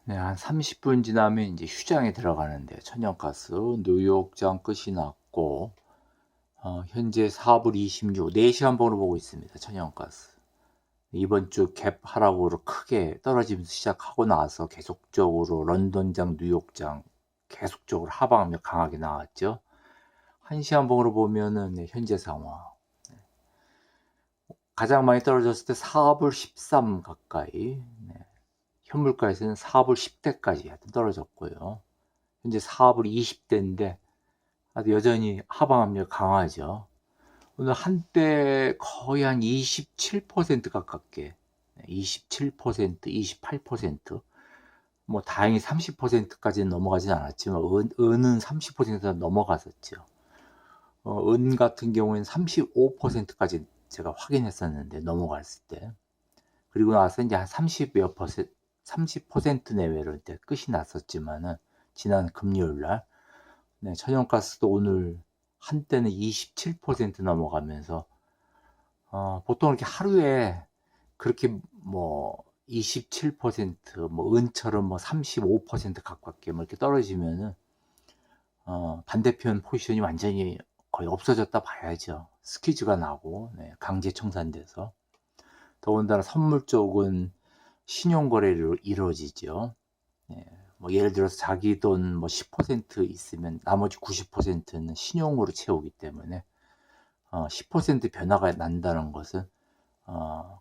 네, 한 30분 지나면 이제 휴장에 들어가는데요. 천연가스 뉴욕장 끝이 났고 현재 4불 26, 4시간 번호 보고 있습니다. 천연가스. 이번 주 갭 하락으로 크게 떨어지면서 시작하고 나서 계속적으로 런던장, 뉴욕장 계속적으로 하방압력 강하게 나왔죠. 1시간 번호로 보면은 현재 상황. 가장 많이 떨어졌을 때 4불 13 가까이. 현물가에서는 4불 10대까지 떨어졌고요. 현재 4불 20대인데 아주 여전히 하방 압력 강하죠. 오늘 한때 거의 한 27% 가깝게 27%, 28%, 뭐 다행히 30%까지는 넘어가진 않았지만 은은 30%가 넘어갔었죠. 은 같은 경우에는 35%까지 제가 확인했었는데 넘어갔을 때, 그리고 나서 이제 한 30몇 퍼센트, 30% 내외로 이제 끝이 났었지만은 지난 금요일 날 천연가스도 오늘 한때는 27% 넘어가면서 보통 이렇게 하루에 그렇게 뭐 27%, 뭐 은처럼 뭐 35% 가깝게 뭐 이렇게 떨어지면은 반대편 포지션이 완전히 거의 없어졌다 봐야죠. 스퀴즈가 나고 강제 청산돼서. 더군다나 선물 쪽은 신용거래로 이루어지죠. 뭐 예를 들어서 자기 돈 뭐 10% 있으면 나머지 90%는 신용으로 채우기 때문에 10% 변화가 난다는 것은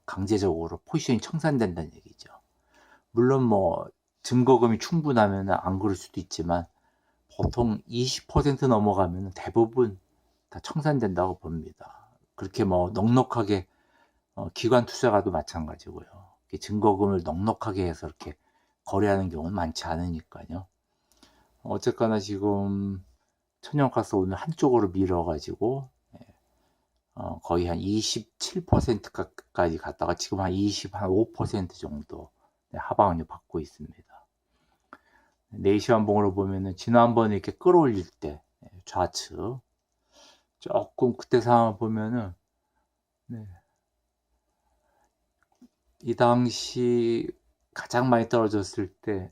강제적으로 포지션이 청산된다는 얘기죠. 물론 뭐 증거금이 충분하면 안 그럴 수도 있지만 보통 20% 넘어가면 대부분 다 청산된다고 봅니다. 그렇게 뭐 넉넉하게 기관 투자가도 마찬가지고요. 증거금을 넉넉하게 해서 이렇게 거래하는 경우는 많지 않으니까요. 어쨌거나 지금 천연가스 오늘 한쪽으로 밀어가지고 거의 한 27%까지 갔다가 지금 한 25% 정도 하방을 받고 있습니다. 4시 환봉으로 보면은 지난번에 이렇게 끌어올릴 때 좌측 조금 그때 상황을 보면은 이 당시 가장 많이 떨어졌을 때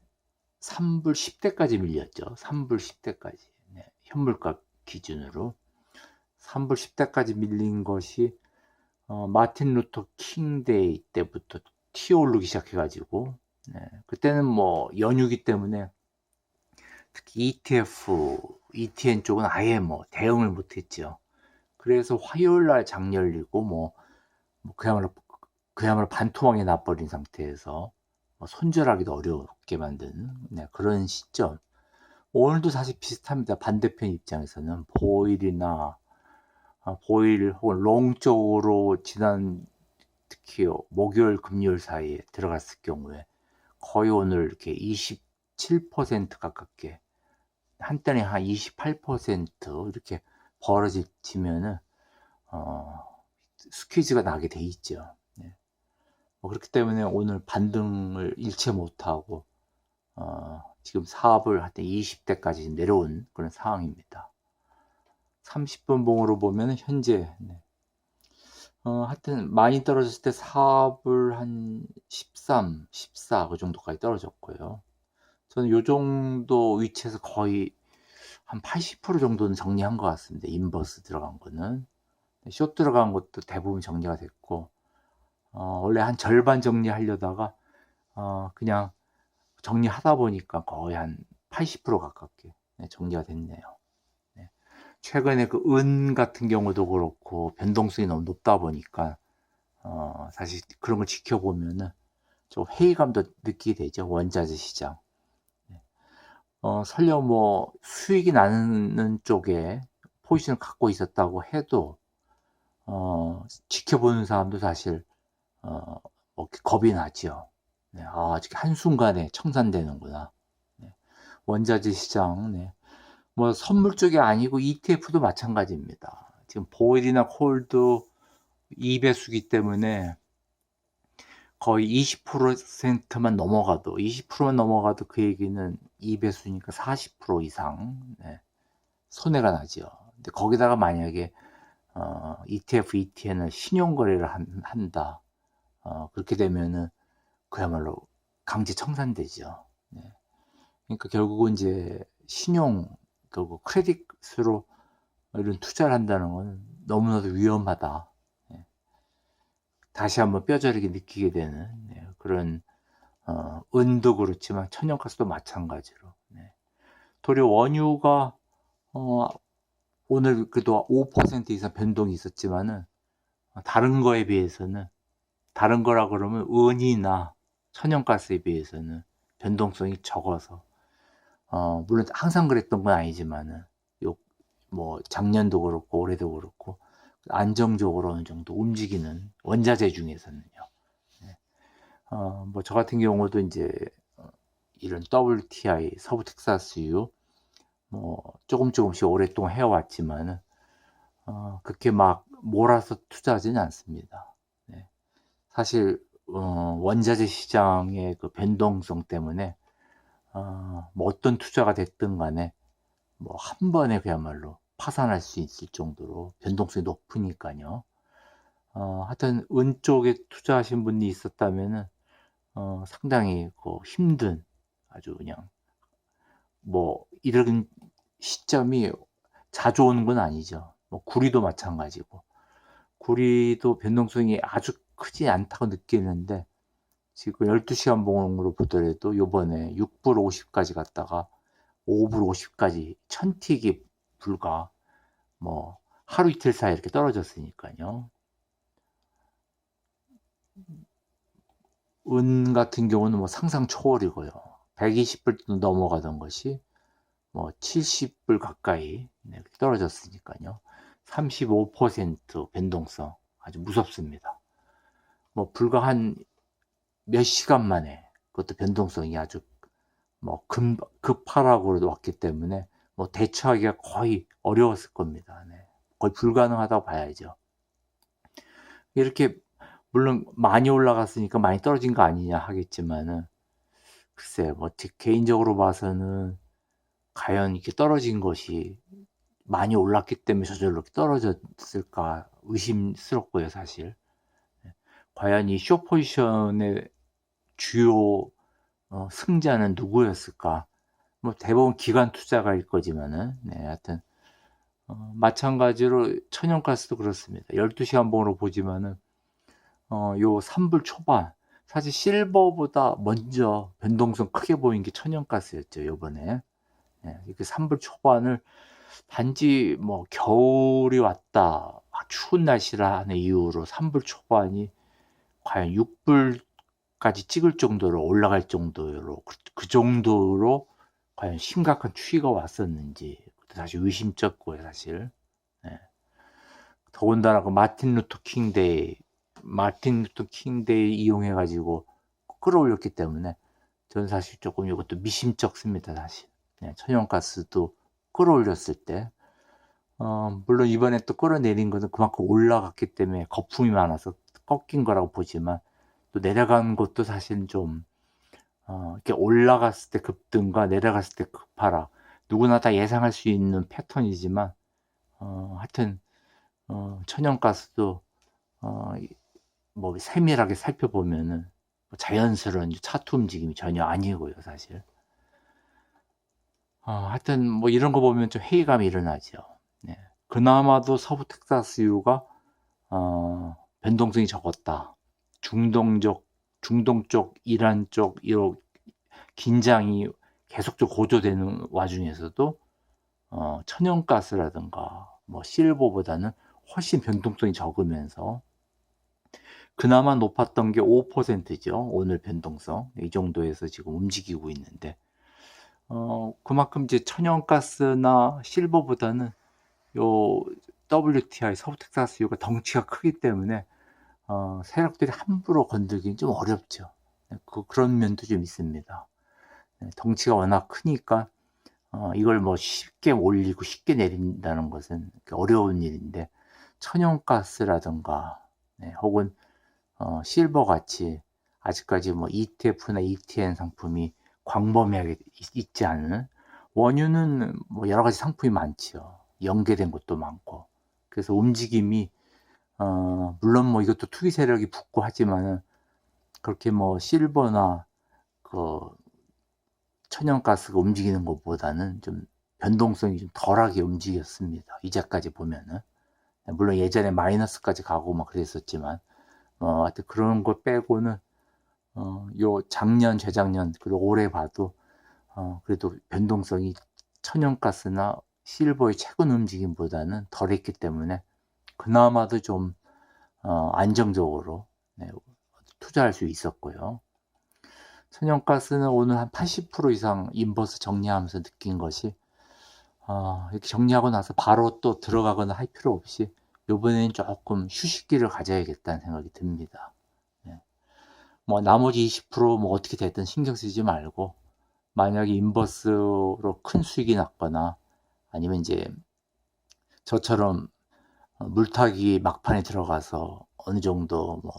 3불 10대까지 밀렸죠. 3불 10대까지. 현물가 기준으로 3불 10대까지 밀린 것이 마틴 루터 킹 데이 때부터 튀어오르기 시작해가지고 그때는 뭐 연휴기 때문에 특히 ETF, ETN 쪽은 아예 뭐 대응을 못했죠. 그래서 화요일 날 장 열리고 뭐 그야말로 반토막이 나버린 상태에서 손절하기도 어렵게 만든 그런 시점. 오늘도 사실 비슷합니다. 반대편 입장에서는 보일 혹은 롱 쪽으로 지난 특히 목요일 금요일 사이에 들어갔을 경우에 거의 오늘 이렇게 27% 가깝게 한때는 한 28% 이렇게 벌어지면은 스퀴즈가 나게 돼 있죠. 그렇기 때문에 오늘 반등을 일체 못하고 지금 사업을 하여튼 20대까지 내려온 그런 상황입니다. 30분 봉으로 보면 현재 하여튼 많이 떨어졌을 때 사업을 한 13, 14 그 정도까지 떨어졌고요. 저는 요 정도 위치에서 거의 한 80% 정도는 정리한 것 같습니다. 인버스 들어간 거는. 숏 들어간 것도 대부분 정리가 됐고 원래 한 절반 정리하려다가 그냥 정리하다 보니까 거의 한 80% 가깝게 정리가 됐네요. 최근에 그 은 같은 경우도 그렇고 변동성이 너무 높다 보니까 사실 그런 걸 지켜보면은 좀 회의감도 느끼게 되죠. 원자재 시장. 설령 뭐 수익이 나는 쪽에 포지션을 갖고 있었다고 해도 지켜보는 사람도 사실 뭐 겁이 나죠. 아직 한순간에 청산되는구나. 원자재 시장, 뭐 선물 쪽이 아니고 ETF도 마찬가지입니다. 지금 보일이나 콜도 2배수기 때문에 거의 20%만 넘어가도 20%만 넘어가도 그 얘기는 2배수니까 40% 이상 손해가 나죠. 근데 거기다가 만약에 ETF, ETN을 신용거래를 한다. 그렇게 되면은 그야말로 강제 청산되죠. 네. 그러니까 결국은 이제 신용, 결국 크레딧으로 이런 투자를 한다는 건 너무나도 위험하다. 예. 다시 한번 뼈저리게 느끼게 되는, 네, 그런 은도 그렇지만 천연가스도 마찬가지로. 네. 도리어 원유가 어 오늘 그래도 5% 이상 변동이 있었지만은 다른 거에 비해서는, 다른 거라 그러면 은이나 천연가스에 비해서는 변동성이 적어서, 물론 항상 그랬던 건 아니지만은 요 뭐 작년도 그렇고 올해도 그렇고 안정적으로 어느 정도 움직이는 원자재 중에서는요. 네. 뭐 저 같은 경우도 인제 이런 WTI 서부 텍사스유 뭐 조금씩 오랫동안 해 왔지만은 그렇게 막 몰아서 투자하지는 않습니다. 네. 사실 원자재 시장의 그 변동성 때문에 뭐 어떤 투자가 됐든 간에 뭐 한 번에 그야말로 파산할 수 있을 정도로 변동성이 높으니까요. 하여튼 은 쪽에 투자하신 분이 있었다면은 상당히 그 힘든, 아주 그냥 뭐 이런 시점이 자주 오는 건 아니죠. 뭐 구리도 마찬가지고. 구리도 변동성이 아주 크지 않다고 느끼는데 지금 12시간 봉으로 보더라도 요번에 6불 50 까지 갔다가 5불 50 까지 천틱이 불과 뭐 하루 이틀 사이에 이렇게 떨어졌으니까요. 은 같은 경우는 뭐 상상 초월이고요. 120불도 넘어가던 것이 뭐 70불 가까이, 네, 떨어졌으니까요. 35% 변동성, 아주 무섭습니다. 뭐 불과 한 몇 시간 만에 그것도 변동성이 아주 뭐 급하락으로 왔기 때문에 뭐 대처하기가 거의 어려웠을 겁니다. 네. 거의 불가능하다고 봐야죠. 이렇게 물론 많이 올라갔으니까 많이 떨어진 거 아니냐 하겠지만은, 글쎄 뭐 개인적으로 봐서는 과연 이렇게 떨어진 것이 많이 올랐기 때문에 저절로 이렇게 떨어졌을까 의심스럽고요, 사실. 네. 과연 이 숏 포지션의 주요 승자는 누구였을까? 뭐 대부분 기관 투자가일 거지만은, 네, 하여튼 마찬가지로 천연가스도 그렇습니다. 12시간 봉으로 보지만은 요 3불 초반, 사실 실버보다 먼저 변동성 크게 보인 게 천연가스였죠, 요번에. 예, 이렇게 3불 초반을 단지 뭐 겨울이 왔다, 추운 날씨라는 이유로 3불 초반이 과연 6불까지 찍을 정도로 올라갈 정도로, 그 정도로 과연 심각한 추위가 왔었는지 사실 의심쩍고요, 사실. 예. 더군다나 그 마틴 루터 킹 데이 이용해 가지고 끌어올렸기 때문에 저는 사실 조금 이것도 미심쩍습니다, 사실. 예, 천연가스도 끌어올렸을 때 물론 이번에 또 끌어내린 것은 그만큼 올라갔기 때문에 거품이 많아서 꺾인 거라고 보지만, 또 내려간 것도 사실은 좀 이렇게 올라갔을 때 급등과 내려갔을 때 급하락, 누구나 다 예상할 수 있는 패턴이지만 하여튼 천연가스도 뭐 세밀하게 살펴보면은 뭐 자연스러운 차트 움직임이 전혀 아니고요, 사실. 하여튼 뭐 이런 거 보면 좀 회의감이 일어나죠. 네. 그나마도 서부 텍사스유가 변동성이 적었다. 중동 쪽, 이란 쪽 이 긴장이 계속적으로 고조되는 와중에서도 천연가스라든가 뭐 실버보다는 훨씬 변동성이 적으면서 그나마 높았던 게 5%죠. 오늘 변동성. 이 정도에서 지금 움직이고 있는데, 그만큼 이제 천연가스나 실버보다는 요 WTI 서부 텍사스유가 덩치가 크기 때문에 세력들이 함부로 건들기는 좀 어렵죠. 네, 그런 면도 좀 있습니다. 네, 덩치가 워낙 크니까 이걸 뭐 쉽게 올리고 쉽게 내린다는 것은 어려운 일인데, 천연가스라든가, 네, 혹은 실버 같이 아직까지 뭐 ETF나 ETN 상품이 광범위하게 있지 않은, 원유는 뭐 여러 가지 상품이 많지요. 연계된 것도 많고. 그래서 움직임이 물론 뭐 이것도 투기 세력이 붙고 하지만은 그렇게 뭐 실버나 그 천연가스가 움직이는 것보다는 좀 변동성이 좀 덜하게 움직였습니다. 이제까지 보면은. 물론 예전에 마이너스까지 가고 막 그랬었지만, 하여튼 그런 거 빼고는, 요 작년, 재작년, 그리고 올해 봐도, 그래도 변동성이 천연가스나 실버의 최근 움직임보다는 덜했기 때문에, 그나마도 좀, 안정적으로, 네, 투자할 수 있었고요. 천연가스는 오늘 한 80% 이상 인버스 정리하면서 느낀 것이, 이렇게 정리하고 나서 바로 또 들어가거나 할 필요 없이 요번엔 조금 휴식기를 가져야겠다는 생각이 듭니다. 네. 뭐 나머지 20% 어떻게 됐든 신경 쓰지 말고, 만약에 인버스로 큰 수익이 났거나 아니면 이제 저처럼 물타기 막판에 들어가서 어느 정도 뭐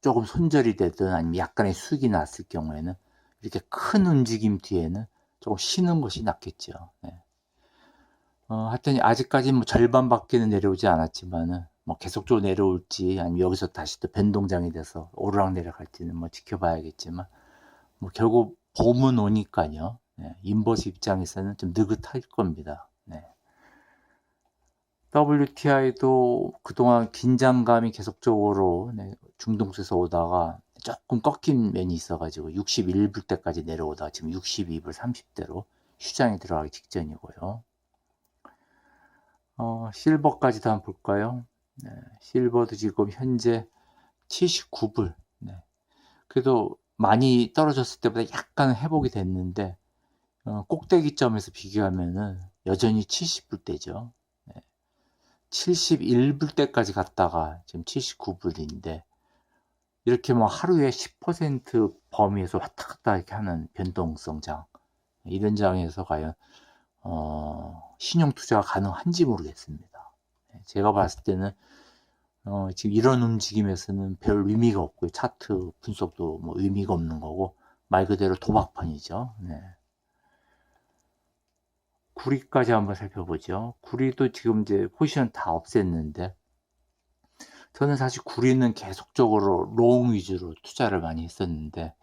조금 손절이 되든 아니면 약간의 수익이 났을 경우에는 이렇게 큰 움직임 뒤에는 조금 쉬는 것이 낫겠죠. 네. 하여튼 아직까지 뭐 절반밖에는 내려오지 않았지만은 뭐 계속적으로 내려올지 아니면 여기서 다시 또 변동장이 돼서 오르락내리락 할지는 뭐 지켜봐야겠지만, 뭐 결국 봄은 오니까요. 네. 인버스 입장에서는 좀 느긋할 겁니다. 네. WTI도 그동안 긴장감이 계속적으로 중동수에서 오다가 조금 꺾인 면이 있어가지고 61불 때까지 내려오다가 지금 62불 30대로 휴장에 들어가기 직전이고요. 실버까지도 한번 볼까요? 네, 실버도 지금 현재 79불. 네. 그래도 많이 떨어졌을 때보다 약간 회복이 됐는데, 꼭대기점에서 비교하면은 여전히 70불대죠. 71불 때까지 갔다가 지금 79불인데, 이렇게 뭐 하루에 10% 범위에서 왔다 갔다 이렇게 하는 변동성장, 이런 장에서 과연 신용 투자가 가능한지 모르겠습니다. 제가 봤을 때는 지금 이런 움직임에서는 별 의미가 없고요. 차트 분석도 뭐 의미가 없는 거고 말 그대로 도박판이죠. 네. 구리까지 한번 살펴보죠. 구리도 지금 이제 포지션 다 없앴는데, 저는 사실 구리는 계속적으로 롱 위주로 투자를 많이 했었는데,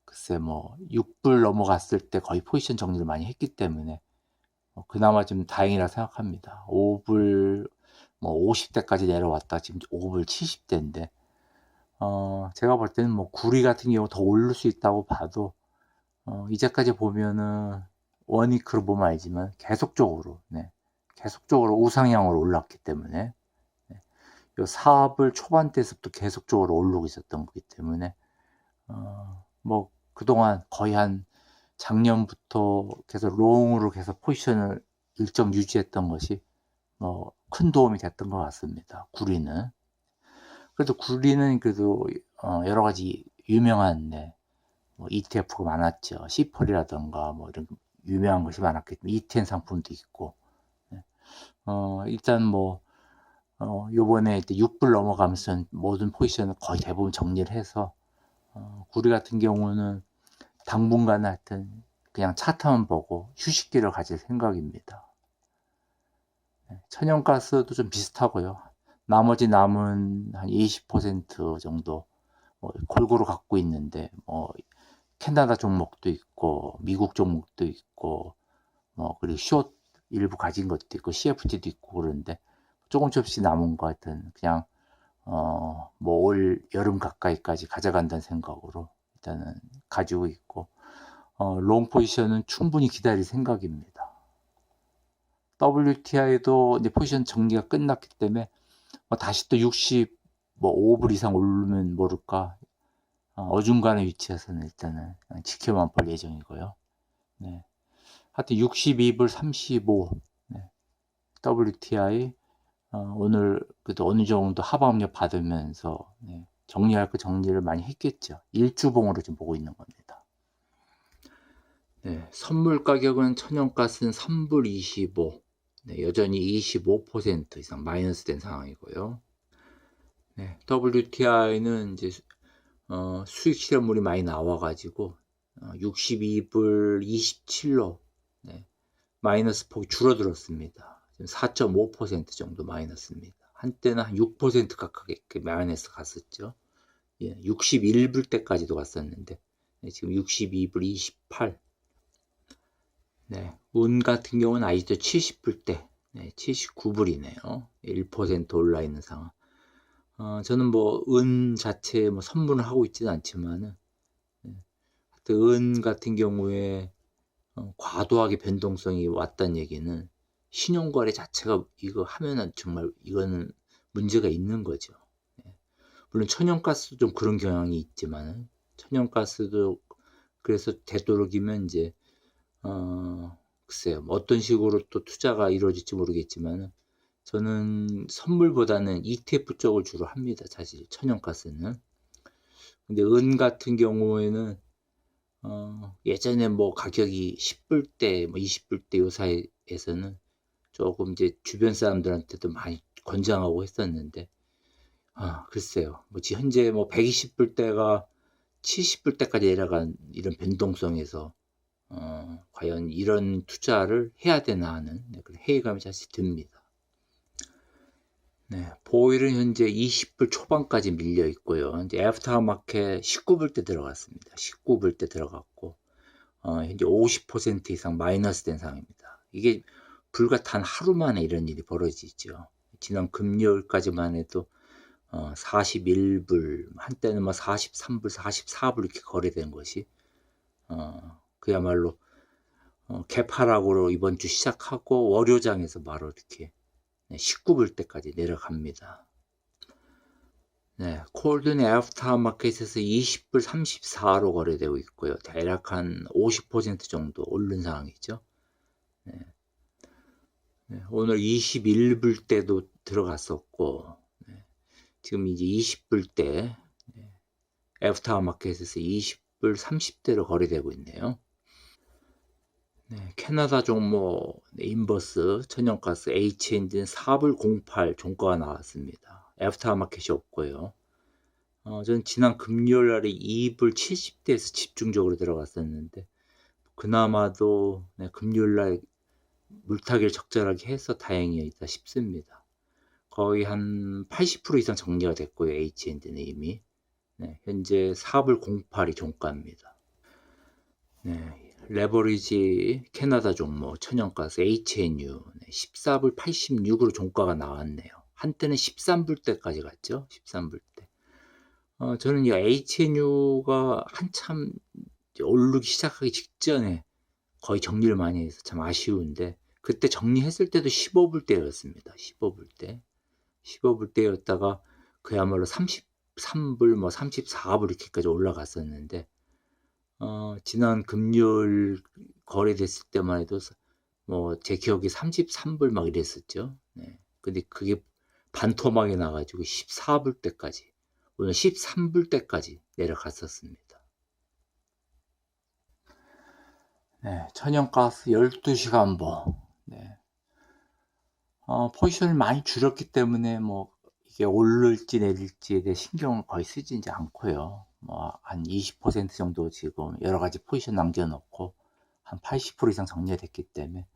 글쎄 뭐 6불 넘어갔을 때 거의 포지션 정리를 많이 했기 때문에 그나마 좀 다행이라 생각합니다. 5불 뭐 50대까지 내려왔다 지금 5불 70대인데, 제가 볼 때는 뭐 구리 같은 경우 더 오를 수 있다고 봐도, 이제까지 보면은 원위크로 보면 알지만 계속적으로 우상향으로 올랐기 때문에, 요 4불 초반대에서부터 계속적으로 오르고 있었던 거기 때문에, 뭐 그동안 거의 한 작년부터 계속 롱으로 계속 포지션을 일정 유지했던 것이 뭐 큰 도움이 됐던 것 같습니다. 구리는. 그래도 구리는 그래도 여러 가지 유명한 뭐 ETF가 많았죠. 시펄이라던가 뭐 이런 유명한 것이 많았기 때문에 ETN 상품도 있고, 일단 뭐 요번에 이제 6불 넘어가면서 모든 포지션을 거의 대부분 정리를 해서, 구리 같은 경우는 당분간 하여튼 그냥 차트만 보고 휴식기를 가질 생각입니다. 천연가스도 좀 비슷하고요. 나머지 남은 한 20% 정도 골고루 갖고 있는데, 뭐 캐나다 종목도 있고 미국 종목도 있고 그리고 숏 일부 가진 것도 있고 CFT도 있고 그런데 조금씩 남은 것 같은, 그냥 뭐 올 여름 가까이까지 가져간다는 생각으로 일단은 가지고 있고, 롱 포지션은 충분히 기다릴 생각입니다. WTI도 이제 포지션 정리가 끝났기 때문에 다시 또 65불 이상 오르면 모를까, 어중간한 위치에서는 일단은 지켜만 볼 예정이고요. 네. 하여튼 62불 35, 네. WTI 오늘 그래도 어느 정도 하방력 받으면서 정리할 거 정리를 많이 했겠죠. 일주봉으로 지금 보고 있는 겁니다. 네, 선물 가격은 천연가스는 3불 25, 여전히 25% 이상 마이너스 된 상황이고요. WTI는 이제 수익 실현물이 많이 나와가지고 62불 27로 마이너스 폭이 줄어들었습니다. 4.5% 정도 마이너스입니다. 한때는 한 6% 가깝게 마이너스 갔었죠. 61불 때까지도 갔었는데 네, 지금 62불 28. 네, 운 같은 경우는 아직도 70불대, 네, 79불이네요. 1% 올라 있는 상황. 저는 뭐 은 자체에 뭐 선물을 하고 있지는 않지만은, 은 같은 경우에 과도하게 변동성이 왔다는 얘기는 신용거래 자체가 이거 하면은 정말 이거는 문제가 있는 거죠. 예. 물론 천연가스도 좀 그런 경향이 있지만 천연가스도 그래서 되도록이면 이제 글쎄요, 뭐 어떤 식으로 또 투자가 이루어질지 모르겠지만 저는 선물보다는 ETF 쪽을 주로 합니다. 사실 천연가스는. 근데 은 같은 경우에는 예전에 뭐 가격이 10불대, 뭐 20불대 요 사이에서는 조금 이제 주변 사람들한테도 많이 권장하고 했었는데, 글쎄요. 뭐 현재 뭐 120불대가 70불대까지 내려간 이런 변동성에서, 과연 이런 투자를 해야 되나 하는 그런 회의감이 사실 듭니다. 네, 보일은 현재 20불 초반까지 밀려 있고요. 이제 애프터마켓 19불대 들어갔습니다. 19불대 들어갔고, 현재 50% 이상 마이너스 된 상황입니다. 이게 불과 단 하루 만에 이런 일이 벌어지죠. 지난 금요일까지만 해도 41불, 한때는 뭐 43불, 44불 이렇게 거래된 것이 그야말로 개파락으로 이번 주 시작하고 월요장에서 바로 이렇게 19불대까지 내려갑니다. 네, 콜든 애프터마켓에서 20불 34로 거래되고 있고요. 대략 한 50% 정도 오른 상황이죠. 네. 네, 오늘 21불대도 들어갔었고, 네, 지금 이제 20불대, 네, 애프터마켓에서 20불 30대로 거래되고 있네요. 네, 캐나다 종목 인버스 천연가스 H엔진 4불 08 종가가 나왔습니다. 애프터마켓이 없고요. 저는 지난 금요일 날에 2불 70대에서 집중적으로 들어갔었는데 그나마도 네, 금요일 날 물타기를 적절하게 해서 다행이었다 싶습니다. 거의 한 80% 이상 정리가 됐고요. H엔진은 이미. 네, 현재 4불 08이 종가입니다. 네, 레버리지 캐나다 종목 천연가스 HNU 14불 86으로 종가가 나왔네요. 한때는 13불대까지 갔죠. 13불대. 저는 이 HNU가 한참 오르기 시작하기 직전에 거의 정리를 많이 해서 참 아쉬운데 그때 정리했을 때도 15불대였습니다. 15불대. 15불대였다가 그야말로 33불, 뭐 34불 이렇게까지 올라갔었는데 지난 금요일 거래됐을 때만 해도 뭐 제 기억에 33불 막 이랬었죠. 네. 근데 그게 반토막이 나가지고 14불대까지 오늘 13불대까지 내려갔었습니다. 네, 천연가스 12시간 보. 네. 포지션을 많이 줄였기 때문에 뭐 이게 오를지 내릴지에 대해 신경을 거의 쓰지 않고요. 뭐 한 20% 정도 지금 여러 가지 포지션 남겨놓고 한 80% 이상 정리가 됐기 때문에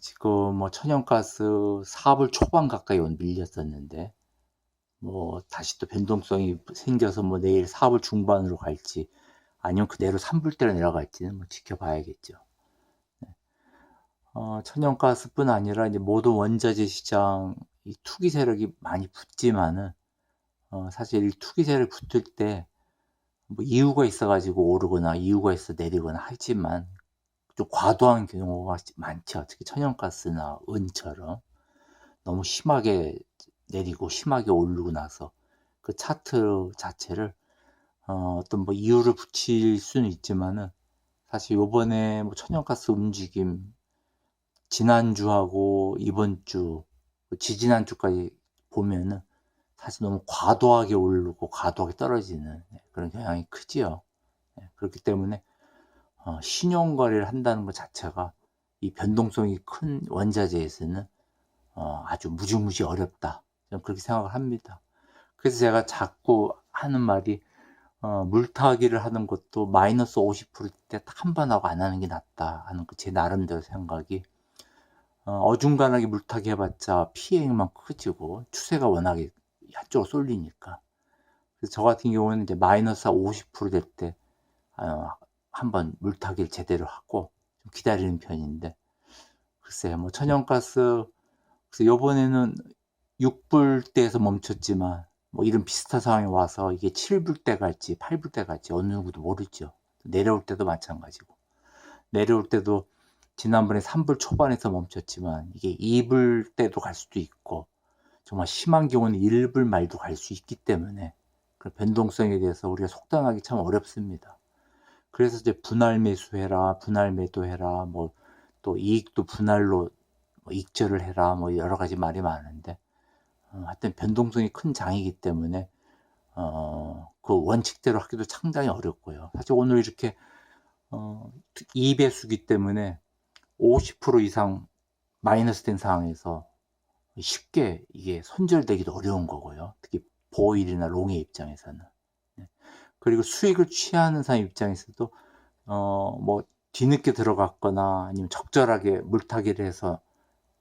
지금 뭐 천연가스 4불 초반 가까이 밀렸었는데 뭐 다시 또 변동성이 생겨서 뭐 내일 4불 중반으로 갈지 아니면 그대로 3불대로 내려갈지는 뭐 지켜봐야겠죠. 천연가스뿐 아니라 이제 모든 원자재 시장 이 투기 세력이 많이 붙지만은 사실 이 투기 세력 붙을 때 뭐 이유가 있어가지고 오르거나 이유가 있어 내리거나 하지만 좀 과도한 경우가 많죠. 특히 천연가스나 은처럼 너무 심하게 내리고 심하게 오르고 나서 그 차트 자체를 어떤 뭐 이유를 붙일 수는 있지만은 사실 요번에 뭐 천연가스 움직임 지난주하고 이번 주, 지지난주까지 보면은 사실 너무 과도하게 오르고 과도하게 떨어지는 그런 경향이 크지요. 그렇기 때문에 신용거래를 한다는 것 자체가 이 변동성이 큰 원자재에서는 아주 무지무지 어렵다. 저는 그렇게 생각을 합니다. 그래서 제가 자꾸 하는 말이 물타기를 하는 것도 마이너스 50%때 딱 한 번 하고 안 하는 게 낫다 하는 그 제 나름대로 생각이 어중간하게 물타기 해봤자 피해만 커지고 추세가 워낙에 한쪽으로 쏠리니까. 그래서 저 같은 경우는 이제 마이너스 50%될 때 한번 물타기를 제대로 하고 좀 기다리는 편인데, 글쎄요, 뭐 천연가스, 그래서 요번에는 6불대에서 멈췄지만 뭐 이런 비슷한 상황이 와서 이게 7불대 갈지 8불대 갈지 어느 누구도 모르죠. 내려올 때도 마찬가지고, 내려올 때도 지난번에 3불 초반에서 멈췄지만 이게 2불대도 갈 수도 있고, 정말 심한 경우는 1불 말도 갈 수 있기 때문에 그 변동성에 대해서 우리가 속단하기 참 어렵습니다. 그래서 이제 분할 매수해라, 분할 매도해라, 뭐 또 이익도 분할로 뭐 익절을 해라, 뭐 여러 가지 말이 많은데, 하여튼 변동성이 큰 장이기 때문에 그 원칙대로 하기도 상당히 어렵고요. 사실 오늘 이렇게 2배수기 때문에 50% 이상 마이너스 된 상황에서 쉽게 이게 손절되기도 어려운 거고요. 특히 보일이나 롱의 입장에서는. 네. 그리고 수익을 취하는 사람 입장에서도 뭐 뒤늦게 들어갔거나 아니면 적절하게 물타기를 해서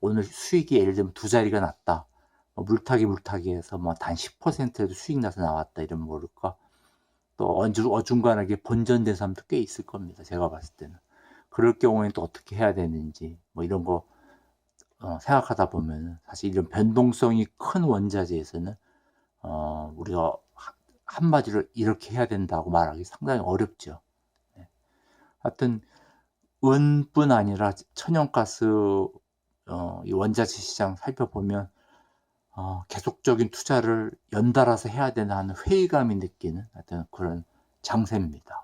오늘 수익이 예를 들면 두 자리가 났다. 물타기 해서 뭐 단 10%라도 수익 나서 나왔다 이러면 모를까. 또 어중간하게 본전된 사람도 꽤 있을 겁니다. 제가 봤을 때는. 그럴 경우에는 또 어떻게 해야 되는지 뭐 이런 거 생각하다 보면 사실 이런 변동성이 큰 원자재에서는 우리가 한마디로 이렇게 해야 된다고 말하기 상당히 어렵죠. 네. 하여튼 은뿐 아니라 천연가스 이 원자재 시장 살펴보면 계속적인 투자를 연달아서 해야 되나 하는 회의감이 느끼는 하여튼 그런 장세입니다.